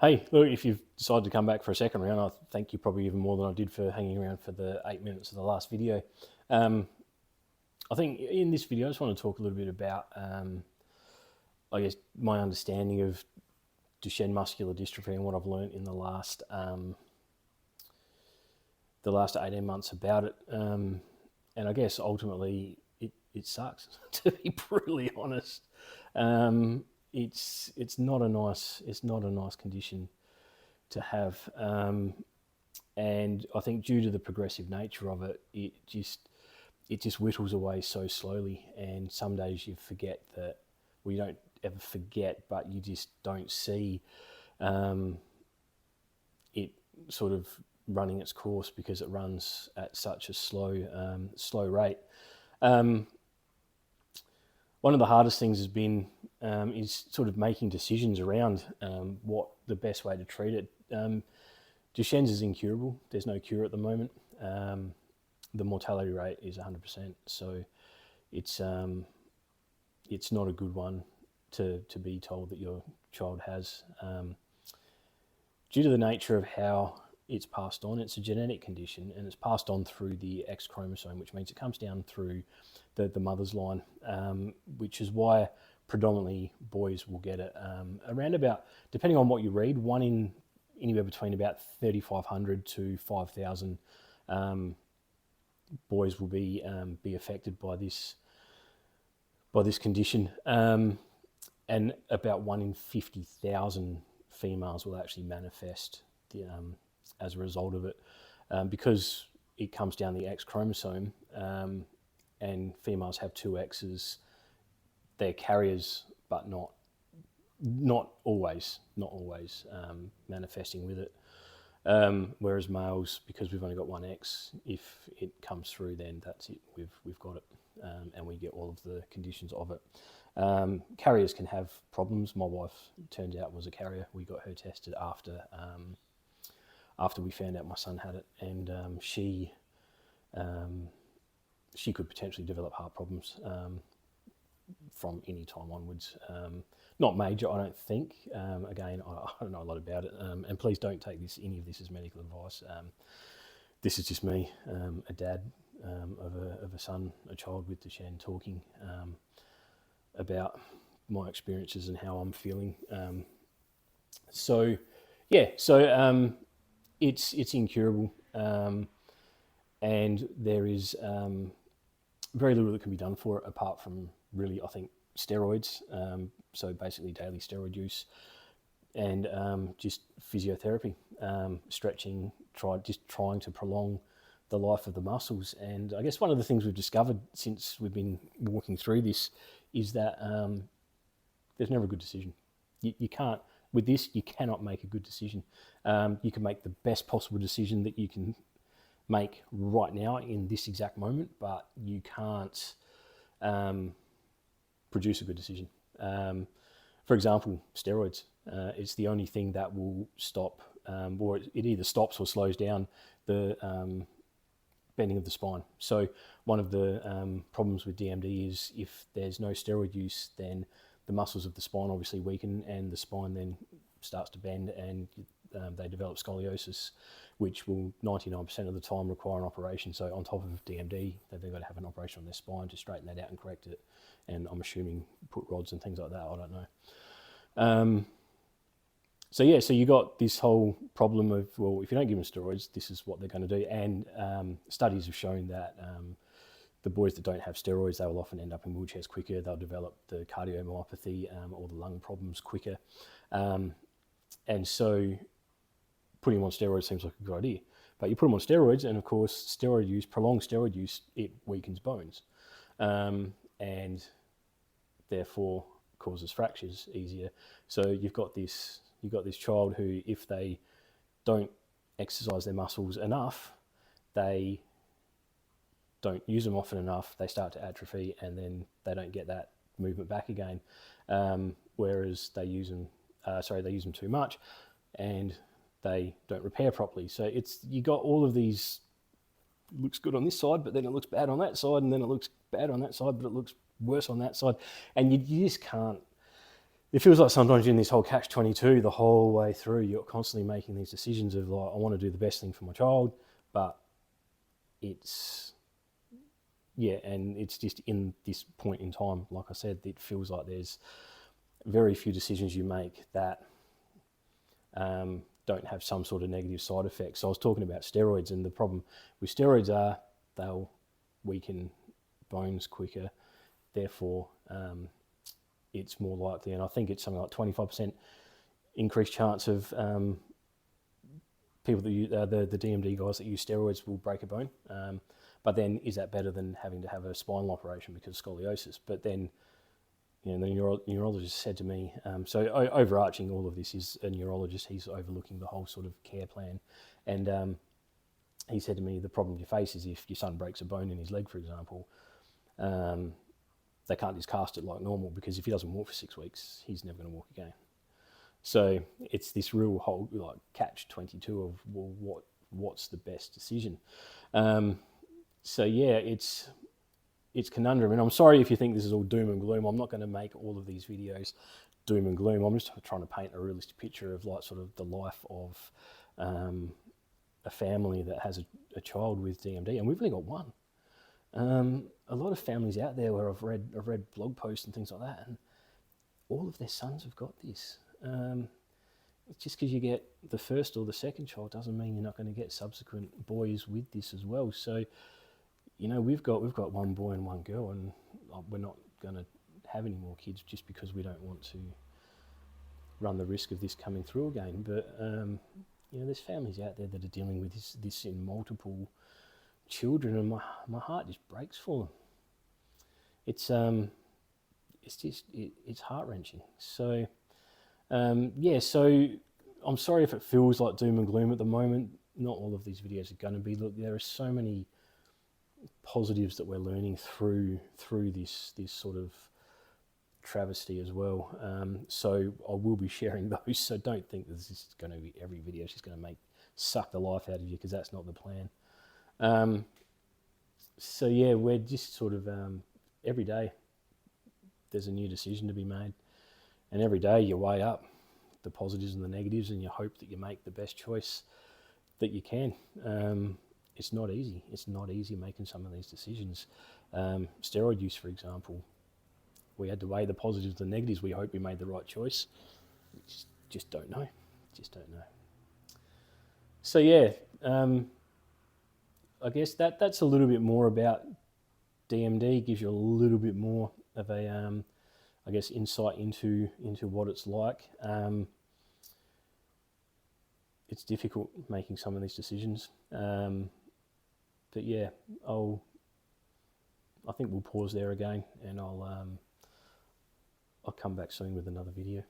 Hey, look, if you've decided to come back for a second round, I thank you probably even more than I did for hanging around for the 8 minutes of the last video. Um, I think in this video, I just want to talk a little bit about, I guess, my understanding of Duchenne muscular dystrophy and what I've learned in the last 18 months about it. And I guess ultimately it sucks, to be brutally honest. It's not a nice condition to have. And I think due to the progressive nature of it, it just whittles away so slowly. And some days you forget that, well, you don't ever forget, but you just don't see it sort of running its course because it runs at such a slow rate. One of the hardest things has been is sort of making decisions around what the best way to treat it. Duchenne's is incurable. There's no cure at the moment. The mortality rate is 100%. So it's not a good one to be told that your child has. Due to the nature of how it's passed on, it's a genetic condition and it's passed on through the X chromosome, which means it comes down through the mother's line, which is why predominantly boys will get it. Around about, depending on what you read, anywhere between about 3,500 to 5,000 boys will be affected by this condition, and about 1 in 50,000 females will actually manifest as a result of it, because it comes down the X chromosome, and females have two X's. They're carriers, but not always manifesting with it. Whereas males, because we've only got one X, if it comes through, then that's it. We've got it, and we get all of the conditions of it. Carriers can have problems. My wife, turns out, was a carrier. We got her tested after we found out my son had it, and she could potentially develop heart problems from any time onwards. Not major, I don't think. Again, I don't know a lot about it, and please don't take any of this as medical advice. This is just me, a dad of a son, a child with Duchenne, talking about my experiences and how I'm feeling. So it's incurable, and there is very little that can be done for it apart from really, I think, steroids. So basically daily steroid use and just physiotherapy, stretching, trying to prolong the life of the muscles. And I guess one of the things we've discovered since we've been walking through this is that there's never a good decision. You can't, with this, you cannot make a good decision. You can make the best possible decision that you can make right now in this exact moment, but you can't produce a good decision. For example, steroids. It's the only thing that will stop, or it either stops or slows down the bending of the spine. So one of the problems with DMD is if there's no steroid use, then the muscles of the spine obviously weaken and the spine then starts to bend, and they develop scoliosis, which will 99% of the time require an operation. So on top of DMD, they've got to have an operation on their spine to straighten that out and correct it. And I'm assuming put rods and things like that, I don't know. So you got this whole problem of, well, if you don't give them steroids, this is what they're going to do. And studies have shown that the boys that don't have steroids, they will often end up in wheelchairs quicker. They'll develop the cardiomyopathy or the lung problems quicker. And so putting them on steroids seems like a good idea. But you put them on steroids, and of course, prolonged steroid use, it weakens bones. And therefore causes fractures easier. So you've got this child who, if they don't exercise their muscles enough, they don't use them often enough, they start to atrophy, and then they don't get that movement back again. Whereas they use them too much, and they don't repair properly. So you got all of these, looks good on this side, but then it looks bad on that side, and then it looks bad on that side, but it looks worse on that side. And you just can't, it feels like sometimes in this whole catch-22, the whole way through, you're constantly making these decisions of like, I want to do the best thing for my child, but it's, yeah, and it's just in this point in time, like I said, it feels like there's very few decisions you make that don't have some sort of negative side effects. So I was talking about steroids, and the problem with steroids are they'll weaken bones quicker, therefore it's more likely, and I think it's something like 25% increased chance of people that use, the DMD guys that use steroids will break a bone. But then is that better than having to have a spinal operation because of scoliosis? But then, you know, the neurologist said to me, so overarching all of this is a neurologist, he's overlooking the whole sort of care plan. And he said to me, the problem you face is if your son breaks a bone in his leg, for example, they can't just cast it like normal, because if he doesn't walk for 6 weeks, he's never going to walk again. So it's this real whole like catch-22 of, well, what's the best decision? So yeah, it's conundrum, and I'm sorry if you think this is all doom and gloom. I'm not going to make all of these videos doom and gloom. I'm just trying to paint a realistic picture of like sort of the life of a family that has a child with DMD, and we've only got one. A lot of families out there where I've read blog posts and things like that, and all of their sons have got this. Just because you get the first or the second child doesn't mean you're not going to get subsequent boys with this as well. So, you know, we've got one boy and one girl, and we're not going to have any more kids just because we don't want to run the risk of this coming through again. But you know, there's families out there that are dealing with this in multiple children, and my heart just breaks for them. It's heart-wrenching. So yeah, so I'm sorry if it feels like doom and gloom at the moment. Not all of these videos are going to be. Look, there are so many positives that we're learning through this sort of travesty as well. So I will be sharing those. So don't think this is going to be every video is just going to suck the life out of you, because that's not the plan. So yeah, we're just sort of every day there's a new decision to be made, and every day you weigh up the positives and the negatives, and you hope that you make the best choice that you can. It's not easy. It's not easy making some of these decisions. Steroid use, for example, we had to weigh the positives and the negatives. We hope we made the right choice. We just don't know. Just don't know. So yeah, I guess that's a little bit more about DMD. Gives you a little bit more of a, I guess, insight into what it's like. It's difficult making some of these decisions. But yeah, I think we'll pause there again, and I'll come back soon with another video.